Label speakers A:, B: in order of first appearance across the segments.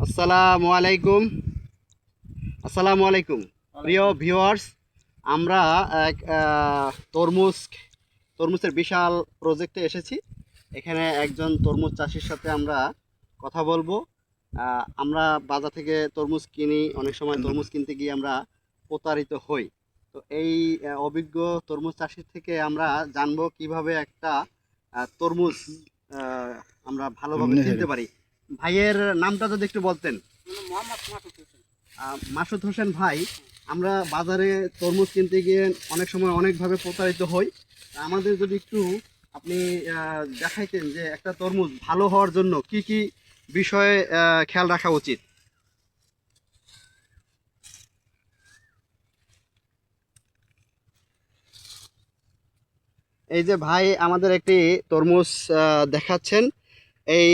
A: আসসালামু আলাইকুম। আসসালামু আলাইকুম প্রিয় ভিউয়ার্স, আমরা এক তরমুজের বিশাল প্রজেক্টে এসেছি। এখানে একজন তরমুজ চাষির সাথে আমরা কথা বলবো। আমরা বাজার থেকে তরমুজ কিনি, অনেক সময় তরমুজ কিনতে গিয়ে আমরা প্রতারিত হই। তো এই অভিজ্ঞ তরমুজ চাষির থেকে আমরা জানবো কিভাবে একটা তরমুজ আমরা ভালোভাবে কিনতে পারি। ভাইয়ের নামটা যদি একটু বলতেন। মাসুদ হোসেন ভাই, আমরা বাজারে তরমুজ কিনতে গিয়ে অনেক সময় অনেকভাবে প্রতারিত হই। আমাদের যদি একটু আপনি দেখাইতেন যে একটা তরমুজ ভালো হওয়ার জন্য কি কি বিষয়ে খেয়াল রাখা উচিত। এই যে ভাই আমাদের একটি তরমুজ দেখাচ্ছেন। এই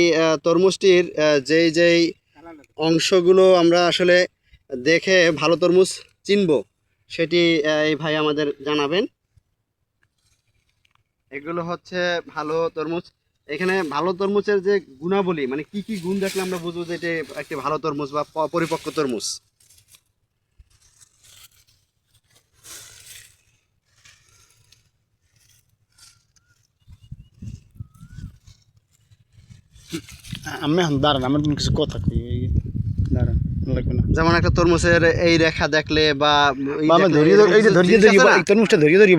A: তরমুজটির যেই যেই অংশগুলো আমরা আসলে দেখে ভালো তরমুজ চিনব, সেটি এই ভাই আমাদের জানাবেন। এগুলো হচ্ছে ভালো তরমুজ। এখানে ভালো তরমুজের যে গুণাবলী, মানে কি কি গুণ দেখলে আমরা বুঝবো যে এটা একটি ভালো তরমুজ বা পরিপক্ক তরমুজ।
B: আমি এখন দাঁড়ান, আমার কিছু কথা কই, দাঁড়ান, লাগবে না।
A: যেমন একটা তরমুজের এই রেখা দেখলে বা
B: ধরিয়ে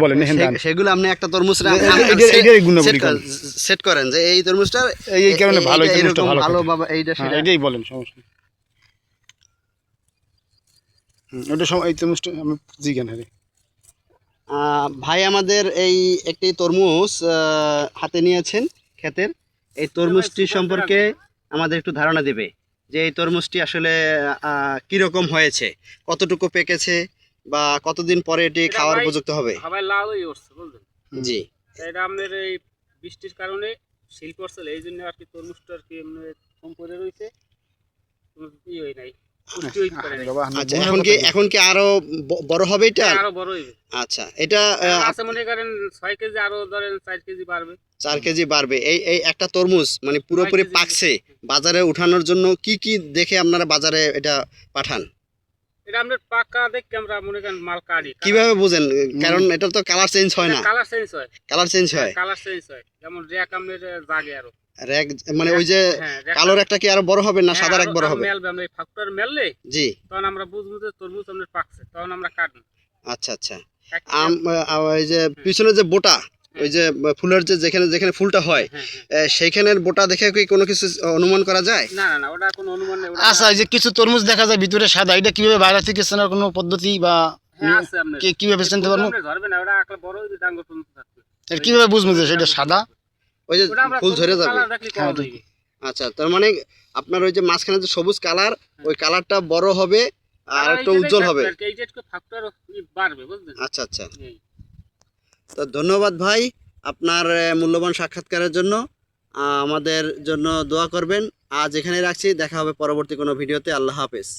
B: বলেন,
A: সেগুলো আপনি একটা তরমুজ সেট করেন যে এই তরমুজটা
B: এই কারণে ভালো,
A: ভালো বাবা এইটা
B: এটাই বলেন, সমস্যা ওটা সময় এই তরমুজটা আমি জিজ্ঞান হারে।
A: ভাই আমাদের এই একটি তরমুজ হাতে নিয়েছেন ক্ষেতের। এই তরমুজটি সম্পর্কে আমাদের একটু ধারণা দেবে যে এই তরমুজটি আসলে কিরকম হয়েছে, কতটুকু পেকেছে বা কতদিন পরে এটি খাওয়ার উপযুক্ত হবে। জি,
C: এটা আমাদের এই বৃষ্টির কারণে শিল পড়ছে, এই জন্য আর কি তরমুজটা আর কি কম পড়ে রয়েছে, ই হয় নাই।
A: আচ্ছা, এখন কি আরো বড় হবে এটা?
C: আরো বড় হইবে।
A: আচ্ছা, এটা
C: আছে মনে করেন 6 কেজি, আরো ধরেন 4 কেজি বাড়বে।
A: 4 কেজি বাড়বে। এই একটা তরমুজ মানে পুরোপুরি পাকছে, বাজারে উঠানোর জন্য কি কি দেখে আপনারা বাজারে এটা পাঠান?
C: এটা আমরা পাকা দেখে আমরা মনে করেন মাল কাটি।
A: কিভাবে বুঝেন? কারণ এটা তো কালার চেঞ্জ হয় না।
C: কালার চেঞ্জ হয়,
A: কালার চেঞ্জ হয়,
C: কালার চেঞ্জ হয়। যেমন রেক আমাদের জাগে আরো
A: রেক, মানে ওই যে কালোর একটা কি আরো বড় হবে না সাদার এক বড় হবে?
C: মেলবে, আমরা এই ফাক্টর মেললে
A: জি,
C: তখন আমরা বুঝবো যে তরমুজ আমাদের পাকছে, তখন আমরা কাটবো।
A: আচ্ছা আচ্ছা। ওই যে পিছনে যে বোটা, ওই যে ফুলের যে যেখানে যেখানে ফুলটা হয়, সেইখানের বোটা দেখে কি কোনো কিছু অনুমান করা যায়?
C: না না না, ওটা কোনো অনুমান নেই।
B: আচ্ছা, এই যে কিছু তরমুজ দেখা যায় ভিতরে সাদা, এটা কিভাবে বাইরে থেকে চেনার কোনো পদ্ধতি বা কিভাবে চিনতে পারবো?
C: ধরবে না, ওটা আকলে বড় হইবে, ডাঙ্গর তরমুজ থাকবে।
B: এর কিভাবে বুঝবো যে সেটা সাদা?
A: ওই যে ফুল ঝরে যাবে। আচ্ছা, তার মানে আপনার ওই যে মাঝখানে যে সবুজ কালার, ওই কালারটা বড় হবে আর একটু উজ্জ্বল হবে। আচ্ছা আচ্ছা, তো ধন্যবাদ ভাই আপনার মূল্যবান সাক্ষাৎকারের জন্য। আমাদের জন্য দোয়া করবেন। আজ এখানে রাখছি, দেখা হবে পরবর্তী কোনো ভিডিওতে। আল্লাহ হাফেজ।